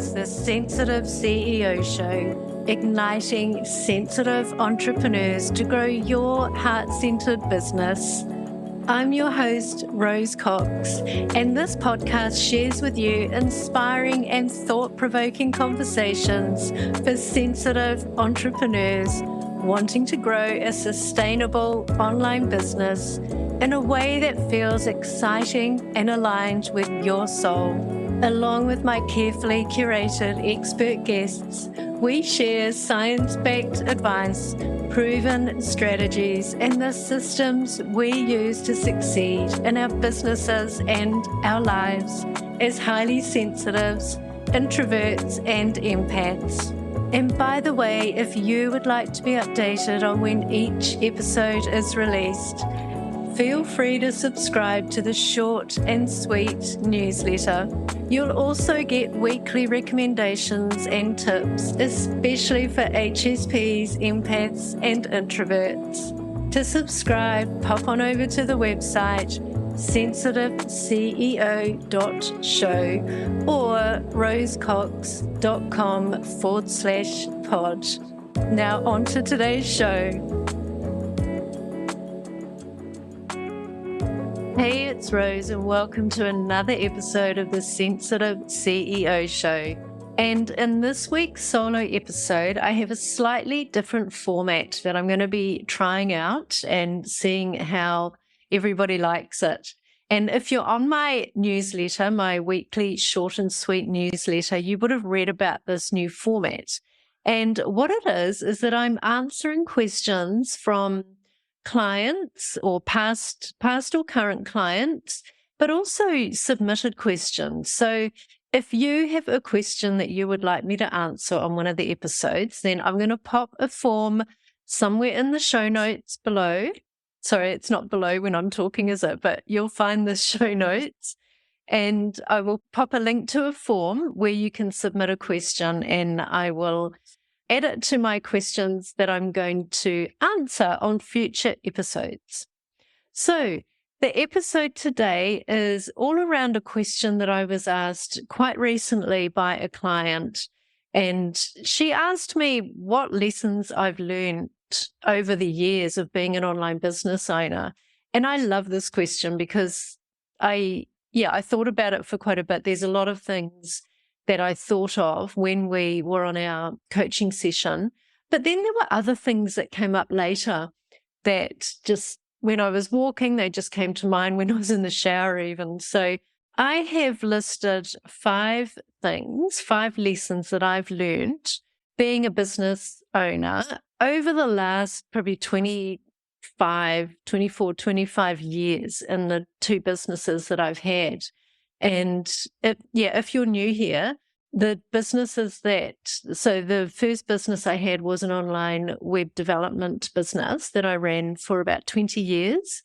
is the Sensitive CEO Show, igniting sensitive entrepreneurs to grow your heart-centered business. I'm your host, Rose Cox, and this podcast shares with you inspiring and thought-provoking conversations for sensitive entrepreneurs wanting to grow a sustainable online business in a way that feels exciting and aligned with your soul. Along with my carefully curated expert guests, we share science-backed advice, proven strategies, and the systems we use to succeed in our businesses and our lives as highly sensitives, introverts, and empaths. And by the way, if you would like to be updated on when each episode is released, feel free to subscribe to the short and sweet newsletter. You'll also get weekly recommendations and tips, especially for HSPs, empaths, and introverts. To subscribe, pop on over to the website sensitiveceo.show or rosecox.com/pod. Now on to today's show. Hey, it's Rose, and welcome to another episode of the Sensitive CEO Show. And in this week's solo episode, I have a slightly different format that I'm going to be trying out and seeing how everybody likes it. And if you're on my newsletter, my weekly short and sweet newsletter, you would have read about this new format. And what it is that I'm answering questions from clients or past or current clients, but also submitted questions. So if you have a question that you would like me to answer on one of the episodes, then I'm going to pop a form somewhere in the show notes below. Sorry, it's not below when I'm talking, is it? But you'll find the show notes, and I will pop a link to a form where you can submit a question, and I will add it to my questions that I'm going to answer on future episodes. So the episode today is all around a question that I was asked quite recently by a client. And she asked me what lessons I've learned over the years of being an online business owner. And I love this question because I thought about it for quite a bit. There's a lot of things that I thought of when we were on our coaching session. But then there were other things that came up later that just when I was walking, they just came to mind when I was in the shower even. So I have listed 5 lessons that I've learned being a business owner over the last probably 25 years in the 2 businesses that I've had. And if you're new here, the first business I had was an online web development business that I ran for about 20 years.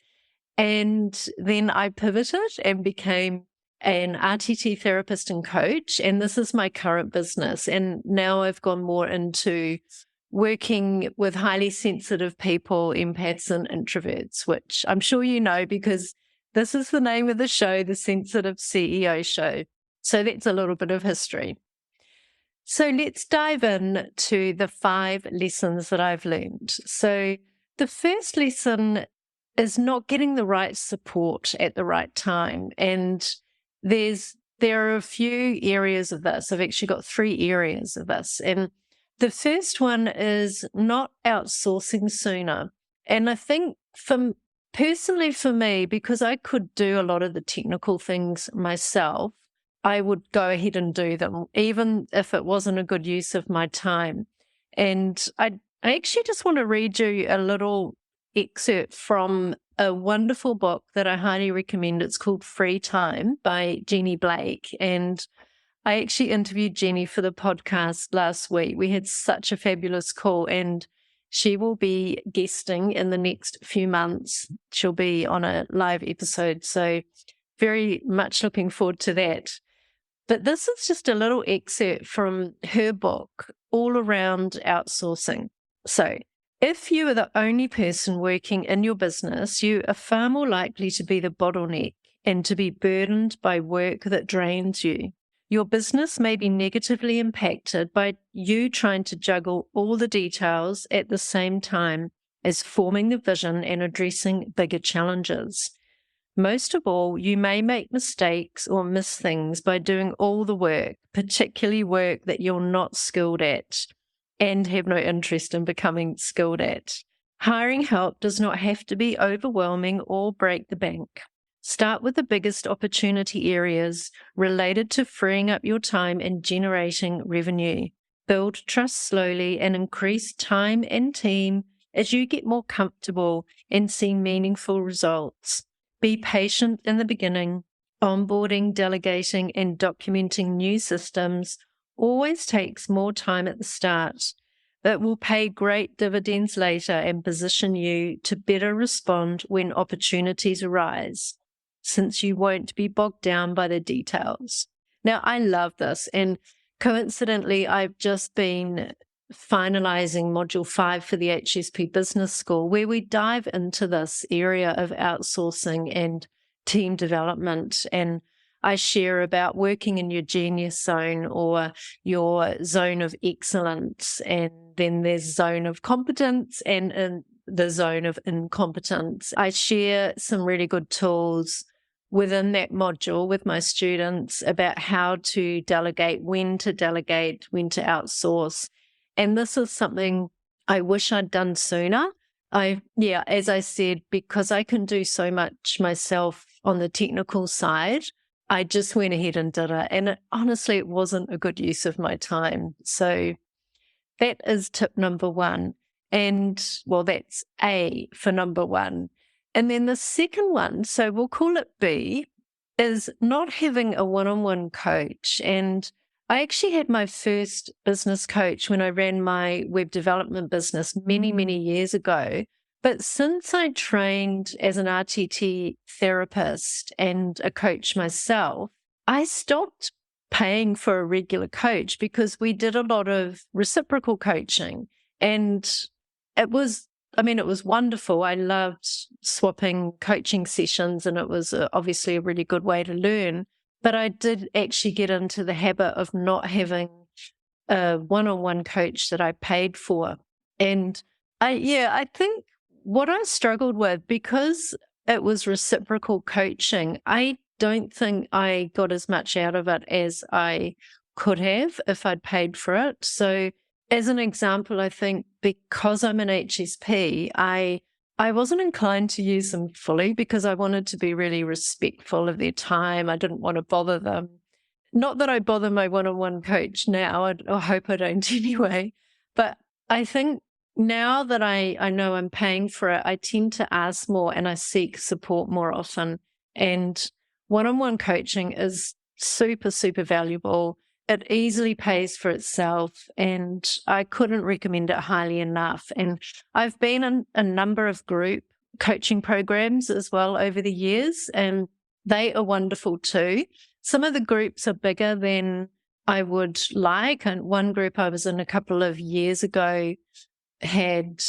And then I pivoted and became an RTT therapist and coach. And this is my current business. And now I've gone more into working with highly sensitive people, empaths and introverts, which I'm sure you know because this is the name of the show, the Sensitive CEO Show. So that's a little bit of history. So let's dive in to the 5 lessons that I've learned. So the first lesson is not getting the right support at the right time. And there are a few areas of this. I've actually got 3 areas of this. And the first one is not outsourcing sooner. And I think personally for me, because I could do a lot of the technical things myself, I would go ahead and do them, even if it wasn't a good use of my time. And I actually just want to read you a little excerpt from a wonderful book that I highly recommend. It's called Free Time by Jenny Blake. And I actually interviewed Jenny for the podcast last week. We had such a fabulous call, and she will be guesting in the next few months. She'll be on a live episode, so very much looking forward to that. But this is just a little excerpt from her book, all around outsourcing. So, if you are the only person working in your business, you are far more likely to be the bottleneck and to be burdened by work that drains you. Your business may be negatively impacted by you trying to juggle all the details at the same time as forming the vision and addressing bigger challenges. Most of all, you may make mistakes or miss things by doing all the work, particularly work that you're not skilled at and have no interest in becoming skilled at. Hiring help does not have to be overwhelming or break the bank. Start with the biggest opportunity areas related to freeing up your time and generating revenue. Build trust slowly and increase time and team as you get more comfortable and see meaningful results. Be patient in the beginning. Onboarding, delegating, and documenting new systems always takes more time at the start, but will pay great dividends later and position you to better respond when opportunities arise, since you won't be bogged down by the details. Now, I love this, and coincidentally, I've just been finalizing Module 5 for the HSP Business School, where we dive into this area of outsourcing and team development. And I share about working in your genius zone or your zone of excellence, and then there's zone of competence and in the zone of incompetence. I share some really good tools within that module with my students about how to delegate, when to outsource. And this is something I wish I'd done sooner. As I said, because I can do so much myself on the technical side, I just went ahead and did it. And honestly, it wasn't a good use of my time. So that is tip number one. And well, that's A for number one. And then the second one, so we'll call it B, is not having a one-on-one coach. And I actually had my first business coach when I ran my web development business many, many years ago. But since I trained as an RTT therapist and a coach myself, I stopped paying for a regular coach because we did a lot of reciprocal coaching. And it was wonderful. I loved swapping coaching sessions, and it was obviously a really good way to learn. But I did actually get into the habit of not having a one-on-one coach that I paid for. And I think what I struggled with, because it was reciprocal coaching, I don't think I got as much out of it as I could have if I'd paid for it. So as an example, I think because I'm an HSP, I wasn't inclined to use them fully because I wanted to be really respectful of their time. I didn't want to bother them. Not that I bother my one-on-one coach now. I hope I don't anyway. But I think now that I know I'm paying for it, I tend to ask more and I seek support more often. And one-on-one coaching is super, super valuable. It easily pays for itself, and I couldn't recommend it highly enough. And I've been in a number of group coaching programs as well over the years, and they are wonderful too. Some of the groups are bigger than I would like. And one group I was in a couple of years ago had,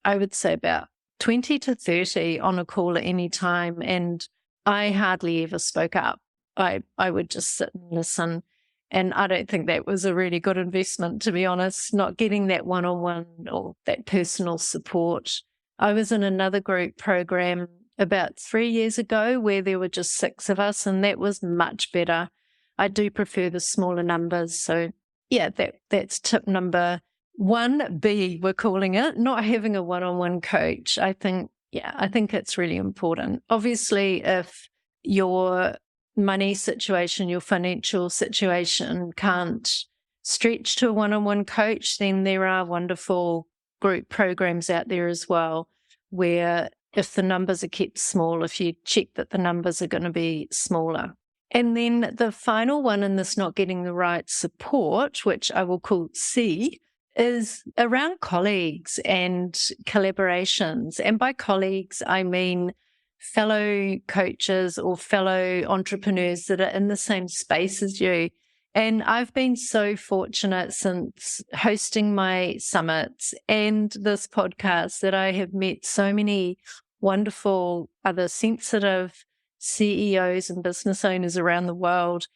I would say, about 20 to 30 on a call at any time, and I hardly ever spoke up. I would just sit and listen. And I don't think that was a really good investment, to be honest, not getting that one-on-one or that personal support. I was in another group program about 3 years ago where there were just 6 of us, and that was much better. I do prefer the smaller numbers. So yeah, that's tip number 1B, we're calling it, not having a one-on-one coach. I think it's really important. Obviously, if your money situation, your financial situation can't stretch to a one-on-one coach, then there are wonderful group programs out there as well, where if the numbers are kept small, if you check that the numbers are going to be smaller. And then the final one in this not getting the right support, which I will call C, is around colleagues and collaborations. And by colleagues, I mean fellow coaches or fellow entrepreneurs that are in the same space as you. And I've been so fortunate since hosting my summits and this podcast that I have met so many wonderful other sensitive CEOs and business owners around the world.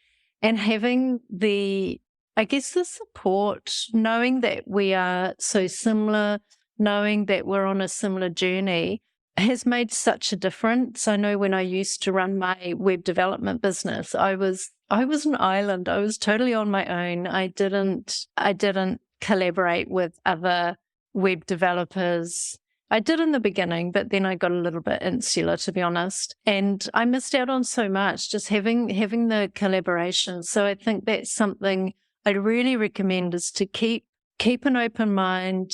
and having I guess the support, knowing that we are so similar, knowing that we're on a similar journey has made such a difference. I know when I used to run my web development business, I was an island. I was totally on my own. I didn't collaborate with other web developers. I did in the beginning, but then I got a little bit insular, to be honest. And I missed out on so much, just having the collaboration. So I think that's something I'd really recommend, is to keep an open mind,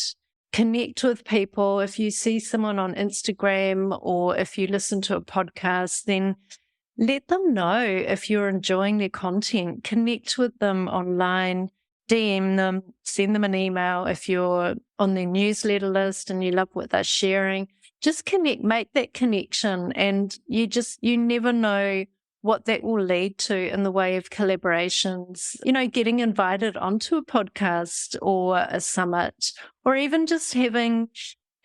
connect with people. If you see someone on Instagram or if you listen to a podcast, then let them know if you're enjoying their content. Connect with them online, DM them, send them an email. If you're on their newsletter list and you love what they're sharing, just connect, make that connection. And you never know what that will lead to in the way of collaborations, getting invited onto a podcast or a summit, or even just having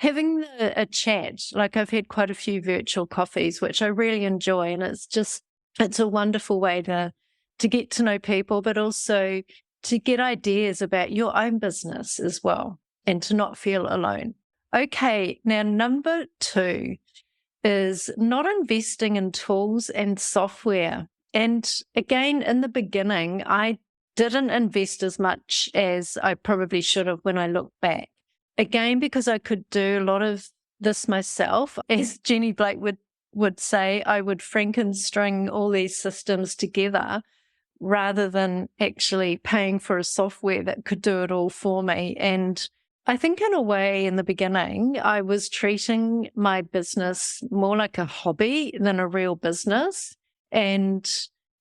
a chat. Like, I've had quite a few virtual coffees, which I really enjoy. And it's a wonderful way to get to know people, but also to get ideas about your own business as well, and to not feel alone. Okay, now number 2 is not investing in tools and software. And again, in the beginning, I didn't invest as much as I probably should have when I look back. Again, because I could do a lot of this myself. As Jenny Blake would say, I would Frankenstring all these systems together rather than actually paying for a software that could do it all for me. And I think in a way, in the beginning, I was treating my business more like a hobby than a real business. And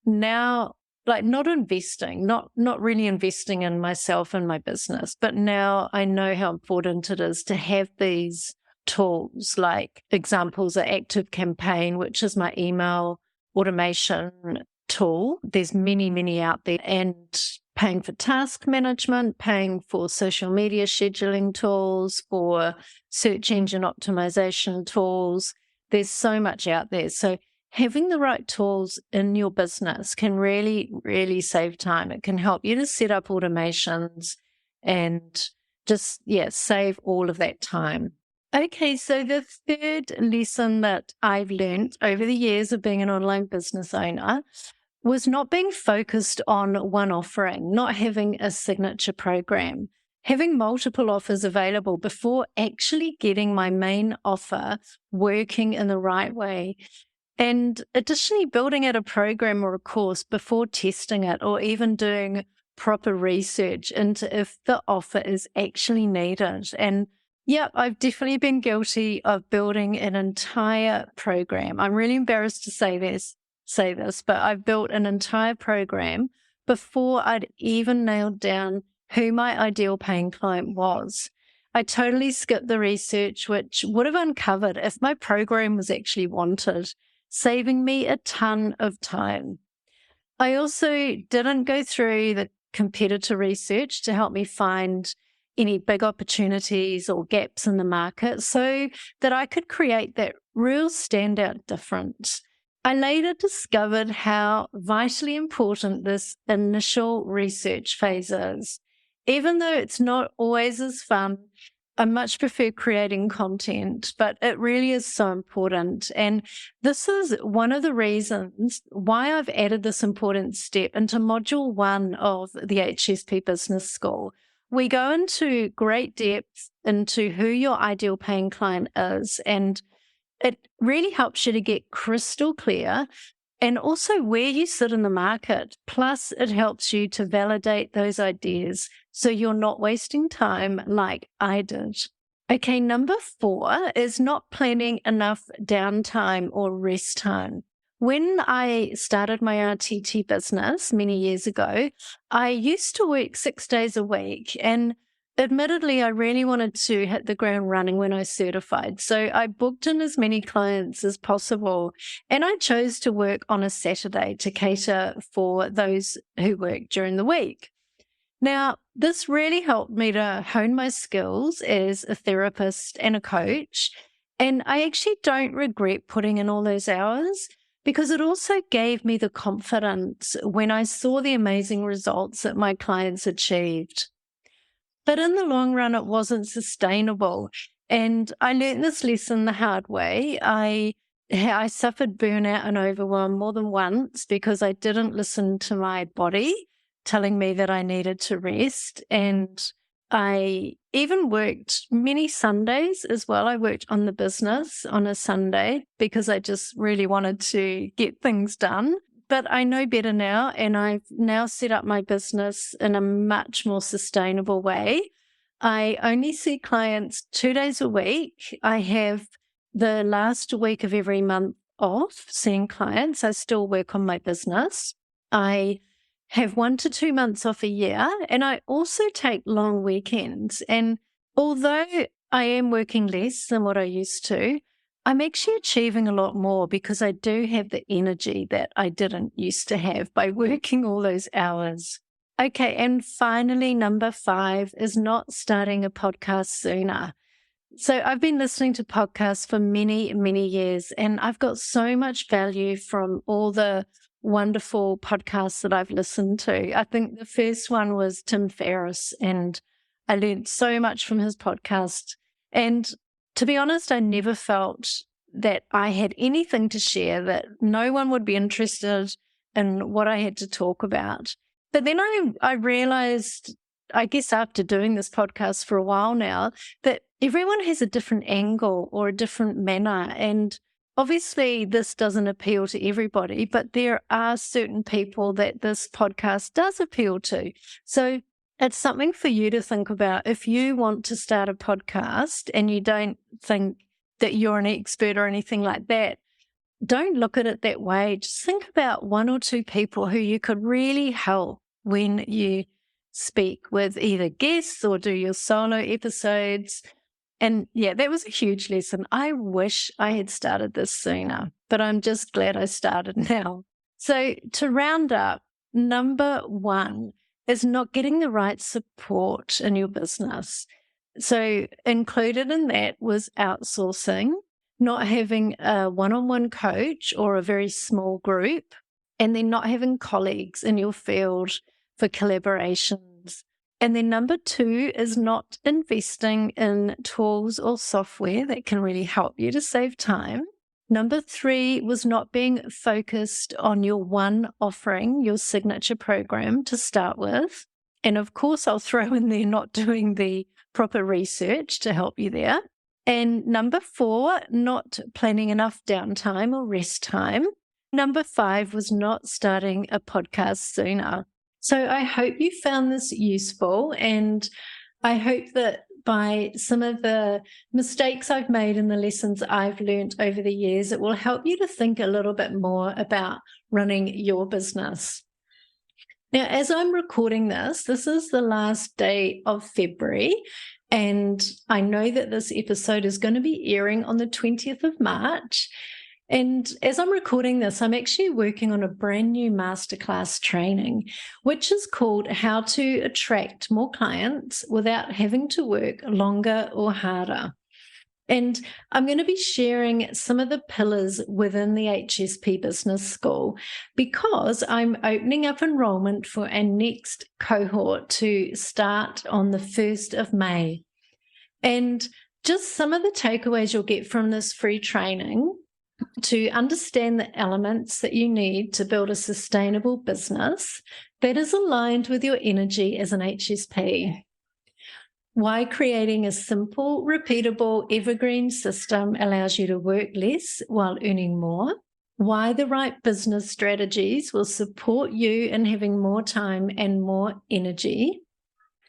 now, like, not really investing in myself and my business, but now I know how important it is to have these tools. Like, examples are Active Campaign, which is my email automation tool. There's many out there, and paying for task management, paying for social media scheduling tools, for search engine optimization tools. There's so much out there. So having the right tools in your business can really, really save time. It can help you to set up automations and just, save all of that time. Okay, so the third lesson that I've learned over the years of being an online business owner was not being focused on one offering, not having a signature program, having multiple offers available before actually getting my main offer working in the right way. And additionally, building out a program or a course before testing it, or even doing proper research into if the offer is actually needed. And I've definitely been guilty of building an entire program. I'm really embarrassed to say this, but I've built an entire program before I'd even nailed down who my ideal paying client was. I totally skipped the research, which would have uncovered if my program was actually wanted, saving me a ton of time. I also didn't go through the competitor research to help me find any big opportunities or gaps in the market so that I could create that real standout difference. I later discovered how vitally important this initial research phase is. Even though it's not always as fun, I much prefer creating content, but it really is so important. And this is one of the reasons why I've added this important step into Module 1 of the HSP Business School. We go into great depth into who your ideal paying client is, and it really helps you to get crystal clear and also where you sit in the market. Plus, it helps you to validate those ideas so you're not wasting time like I did. Okay, number 4 is not planning enough downtime or rest time. When I started my RTT business many years ago, I used to work 6 days a week, and admittedly, I really wanted to hit the ground running when I certified. So I booked in as many clients as possible, and I chose to work on a Saturday to cater for those who work during the week. Now, this really helped me to hone my skills as a therapist and a coach, and I actually don't regret putting in all those hours. because it also gave me the confidence when I saw the amazing results that my clients achieved. But in the long run, it wasn't sustainable. And I learned this lesson the hard way. I suffered burnout and overwhelm more than once because I didn't listen to my body telling me that I needed to rest. And I even worked many Sundays as well. I worked on the business on a Sunday because I just really wanted to get things done. But I know better now, and I've now set up my business in a much more sustainable way. I only see clients 2 days a week. I have the last week of every month off seeing clients. I still work on my business. I have 1 to 2 months off a year, and I also take long weekends. And although I am working less than what I used to, I'm actually achieving a lot more because I do have the energy that I didn't used to have by working all those hours. Okay, and finally, number 5 is not starting a podcast sooner. So I've been listening to podcasts for many, many years, and I've got so much value from all the wonderful podcasts that I've listened to. I think the first one was Tim Ferriss, and I learned so much from his podcast. And to be honest, I never felt that I had anything to share, that no one would be interested in what I had to talk about. But then I realized, I guess after doing this podcast for a while now, that everyone has a different angle or a different manner. And obviously this doesn't appeal to everybody, but there are certain people that this podcast does appeal to. So it's something for you to think about. If you want to start a podcast and you don't think that you're an expert or anything like that, don't look at it that way. Just think about 1 or 2 people who you could really help when you speak with either guests or do your solo episodes. And yeah, that was a huge lesson. I wish I had started this sooner, but I'm just glad I started now. So to round up, number 1 is not getting the right support in your business. So included in that was outsourcing, not having a one-on-one coach or a very small group, and then not having colleagues in your field for collaborations. And then number 2 is not investing in tools or software that can really help you to save time. Number 3 was not being focused on your one offering, your signature program to start with. And of course, I'll throw in there not doing the proper research to help you there. And number 4, not planning enough downtime or rest time. Number 5 was not starting a podcast sooner. So I hope you found this useful, and I hope that by some of the mistakes I've made and the lessons I've learned over the years, it will help you to think a little bit more about running your business. Now, as I'm recording this is the last day of February, and I know that this episode is going to be airing on the 20th of March. And as I'm recording this, I'm actually working on a brand new masterclass training, which is called How to Attract More Clients Without Having to Work Longer or Harder. And I'm going to be sharing some of the pillars within the HSP Business School because I'm opening up enrollment for our next cohort to start on the 1st of May. And just some of the takeaways you'll get from this free training: to understand the elements that you need to build a sustainable business that is aligned with your energy as an HSP. Why creating a simple, repeatable, evergreen system allows you to work less while earning more. Why the right business strategies will support you in having more time and more energy.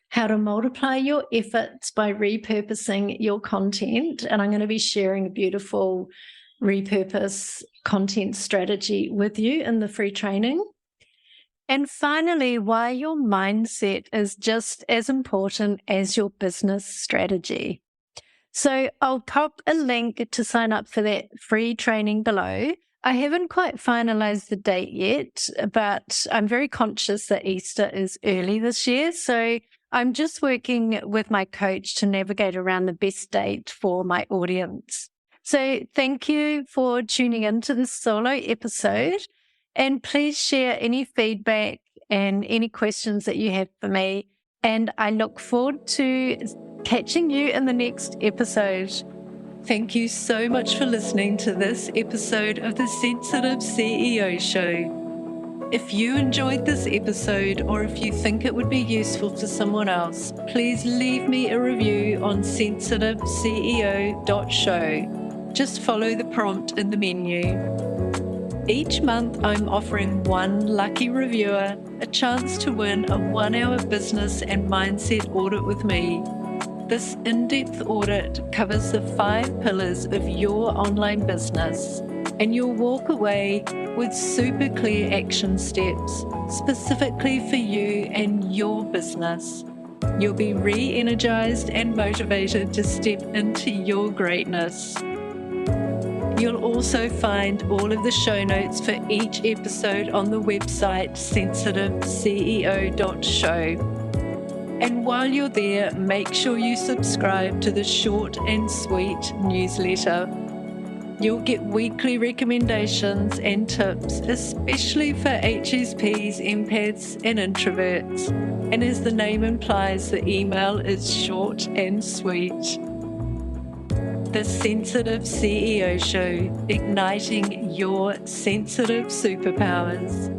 How to multiply your efforts by repurposing your content. And I'm going to be sharing a beautiful repurpose content strategy with you in the free training. And finally, why your mindset is just as important as your business strategy. So I'll pop a link to sign up for that free training below. I haven't quite finalized the date yet, but I'm very conscious that Easter is early this year. So I'm just working with my coach to navigate around the best date for my audience. So thank you for tuning into this solo episode, and please share any feedback and any questions that you have for me. And I look forward to catching you in the next episode. Thank you so much for listening to this episode of the Sensitive CEO Show. If you enjoyed this episode, or if you think it would be useful for someone else, please leave me a review on sensitiveceo.show. Just follow the prompt in the menu. Each month, I'm offering one lucky reviewer a chance to win a 1-hour business and mindset audit with me. This in-depth audit covers the 5 pillars of your online business, and you'll walk away with super clear action steps specifically for you and your business. You'll be re-energized and motivated to step into your greatness. You'll also find all of the show notes for each episode on the website sensitiveceo.show. And while you're there, make sure you subscribe to the short and sweet newsletter. You'll get weekly recommendations and tips, especially for HSPs, empaths, and introverts. And as the name implies, the email is short and sweet. The Sensitive CEO Show, igniting your sensitive superpowers.